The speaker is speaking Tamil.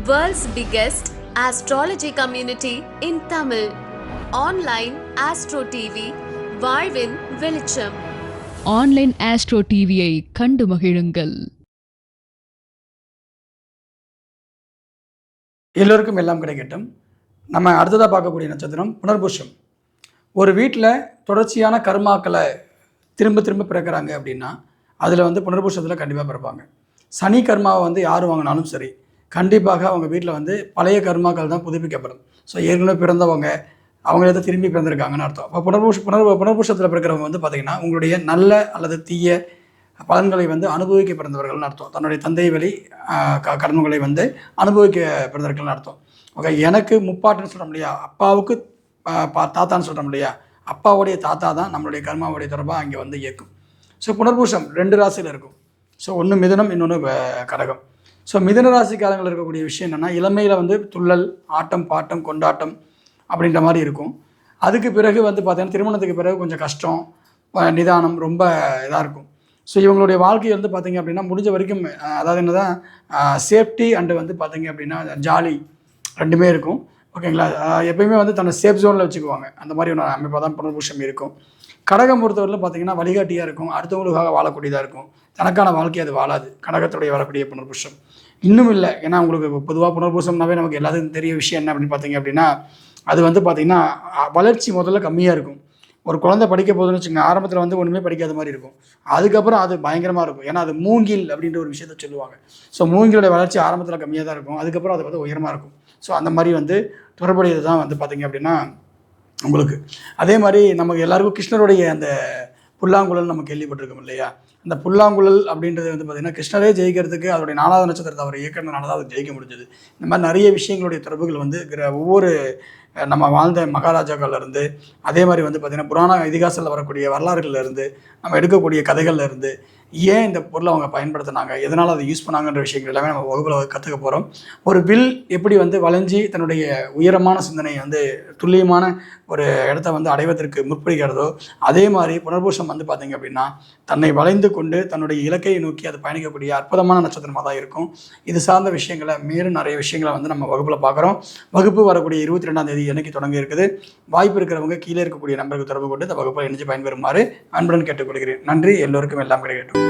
World's biggest astrology community in Tamil. Online Astro TV, வாழ்வின் வெளிச்சம். ஆன்லைன் ஆஸ்ட்ரோ டிவியை கண்டு மகிழுங்கள். எல்லோருக்கும் எல்லாம் கிடைக்கட்டும். நம்ம அடுத்ததாக பார்க்கக்கூடிய நட்சத்திரம் புனர்பூஷம். ஒரு வீட்டில் தொடர்ச்சியான கர்மாக்களை திரும்ப திரும்ப பிறக்கிறாங்க அப்படின்னா அதில் புனர்பூஷத்தில் கண்டிப்பாக பிறப்பாங்க. சனி கர்மாவை யார் வாங்கினாலும் சரி, கண்டிப்பாக அவங்க வீட்டில் பழைய கர்மாக்கள் தான் புதுப்பிக்கப்படும். ஸோ ஏற்கனவே பிறந்தவங்க அவங்களே தான் திரும்பி பிறந்திருக்காங்கன்னு அர்த்தம். அப்போ புனர்பூஷத்தில் பிறக்கிறவங்க பார்த்திங்கன்னா உங்களுடைய நல்ல அல்லது தீய பலன்களை அனுபவிக்க பிறந்தவர்கள்னு அர்த்தம். தன்னுடைய தந்தை வழி கடன்களை அனுபவிக்க பிறந்தவர்கள்னு அர்த்தம். ஓகே, எனக்கு முப்பாட்டுன்னு சொல்கிறோம் இல்லையா, அப்பாவுக்கு தாத்தான்னு சொல்கிறோம் இல்லையா, அப்பாவுடைய தாத்தா தான் நம்மளுடைய கர்மாவுடைய தொடர்பாக அங்கே இயக்கும். ஸோ புனர்பூஷம் 2 ராசியில் இருக்கும். ஸோ ஒன்று மிதுனம், இன்னொன்று கடகம். ஸோ மிதுன ராசிக்காரங்கள் இருக்கக்கூடிய விஷயம் என்னென்னா, இளமையில் துள்ளல், ஆட்டம், பாட்டம், கொண்டாட்டம் அப்படின்ற மாதிரி இருக்கும். அதுக்கு பிறகு பார்த்தீங்கன்னா திருமணத்துக்கு பிறகு கொஞ்சம் கஷ்டம், நிதானம் ரொம்ப இதாக இருக்கும். ஸோ இவங்களுடைய வாழ்க்கை பார்த்திங்க அப்படின்னா முடிஞ்ச வரைக்கும் அதாவது என்ன தான் சேஃப்டி அண்டு பார்த்திங்க அப்படின்னா ஜாலி ரெண்டுமே இருக்கும். ஓகேங்களா, எப்பயுமே தன்னை சேஃப் ஜோனில் வச்சுக்குவாங்க. அந்த மாதிரி ஒரு அமைப்பாக தான் புனர்பூஷம் இருக்கும். கடகம் பொறுத்தவரையில் பார்த்திங்கன்னா வழிகாட்டியாக இருக்கும், அடுத்தவங்களுக்காக வாழக்கூடியதாக இருக்கும். தனக்கான வாழ்க்கை அது வாழாது. கடகத்துடைய வரக்கூடிய புனர்பூஷம் இன்னும் இல்லை. ஏன்னா உங்களுக்கு பொதுவாக புனர்பூஷம்னாவே நமக்கு எல்லாத்துக்கும் தெரிய விஷயம் என்ன அப்படின்னு பார்த்தீங்க அப்படின்னா, அது பார்த்திங்கன்னா வளர்ச்சி முதல்ல கம்மியாக இருக்கும். ஒரு குழந்தை படிக்க போகுதுன்னு வச்சுங்க, ஆரம்பத்தில் ஒன்றுமே படிக்காத மாதிரி இருக்கும். அதுக்கப்புறம் அது பயங்கரமாக இருக்கும். ஏன்னா அது மூங்கில் அப்படின்ற ஒரு விஷயத்த சொல்லுவாங்க. ஸோ மூங்கிலோட வளர்ச்சி ஆரம்பத்தில் கம்மியாக தான் இருக்கும், அதுக்கப்புறம் அது உயரமாக இருக்கும். ஸோ அந்த மாதிரி தொடர்புடையது தான் பார்த்திங்க அப்படின்னா உங்களுக்கு. அதே மாதிரி நமக்கு எல்லாருக்கும் கிருஷ்ணருடைய அந்த புல்லாங்குழல் நம்ம கேள்விப்பட்டிருக்கோம் இல்லையா. அந்த புல்லாங்குழல் அப்படின்றது பார்த்திங்கன்னா கிருஷ்ணரே ஜெயிக்கிறதுக்கு அதோடைய 4வது நட்சத்திரத்தை அவர் இயக்கிறதுனால தான் அது ஜெயிக்க முடிஞ்சது. இந்த மாதிரி நிறைய விஷயங்களுடைய தொடர்புகள் ஒவ்வொரு நம்ம வாழ்ந்த மகாராஜாக்கள்லேருந்து, அதே மாதிரி பார்த்திங்கன்னா புராண இதிகாசத்தில் வரக்கூடிய வரலாறுகள்லேருந்து, நம்ம எடுக்கக்கூடிய கதைகள்லேருந்து ஏன் இந்த பொருளை அவங்க பயன்படுத்தினாங்க, எதனால் அதை யூஸ் பண்ணாங்கன்ற விஷயங்கள் எல்லாமே நம்ம வகுப்பில் கற்றுக்க போகிறோம். ஒரு வில் எப்படி வளைஞ்சி தன்னுடைய உயரமான சிந்தனையை துல்லியமான ஒரு இடத்த அடைவதற்கு முற்படுகிறதோ, அதே மாதிரி புனர்பூஷம் பார்த்திங்க அப்படின்னா தன்னை வளைந்து கொண்டு தன்னுடைய இலக்கையை நோக்கி அது பயணிக்கக்கூடிய அற்புதமான நட்சத்திரமாக தான் இருக்கும். இது சார்ந்த விஷயங்களை மேலும் நிறைய விஷயங்களை நம்ம வகுப்பில் பார்க்குறோம். வகுப்பு வரக்கூடிய 22ஆம் தேதி எனக்கு தொடங்க இருக்குது. வாய்ப்பு இருக்கிறவங்க கீழே இருக்கக்கூடிய நம்பருக்கு தொடர்பு கொண்டு இந்த வகுப்பை இணைஞ்சு பயன்பெறுமாறு அன்புடன் கேட்டுக்கொள்கிறேன். நன்றி. எல்லோருக்கும் எல்லாம் கிடைக்கட்டும்.